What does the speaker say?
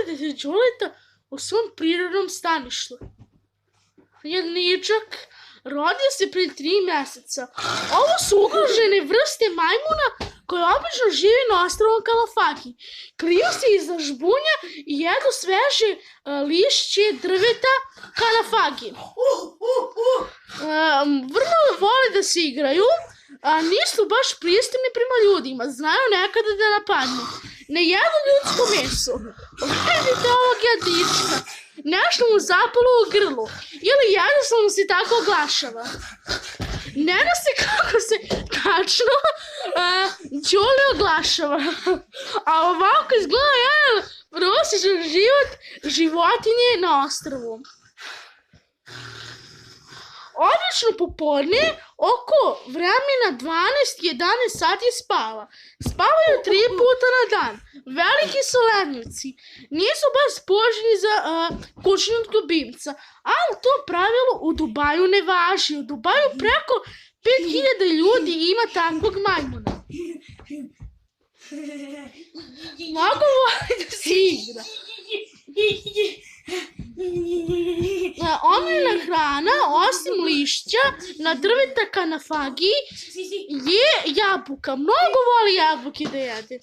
dete Đoleta u svom prirodnom staništu. Jedničak rodio se prije 3 mjeseca. Ovo su ugrožene vrste majmuna koje obično žive na ostrvu Kalafaki. Kriju se iza žbunja i jedu sveže lišće drveta Kalafaki. Vrlo vole da se igraju, a nisu baš pristojni prema ljudima. Znaju nekada da napadnu. Ne jedu ljudsko meso. Vidite ovog jadička. Nešto mu zapalo u grlu. Ili jednostavno se tako oglašava. Ne zna se kako se tačno Đole oglašava. A ovako izgleda jedan prosječan život životinje na ostrvu. Obično popodne oko vremena 12-11 sati spava. Spavaju 3 puta na dan. Veliki su lenivci. Nisu baš poželjni za kućnog ljubimca. Ali to pravilo u Dubaju ne važi. U Dubaju preko 5000 ljudi ima takvog majmuna. Mnogo voli da se igra. Omiljena hrana, osim lišća na drveta Kalafaki, je jabuka. Mnogo voli jabuke da jede.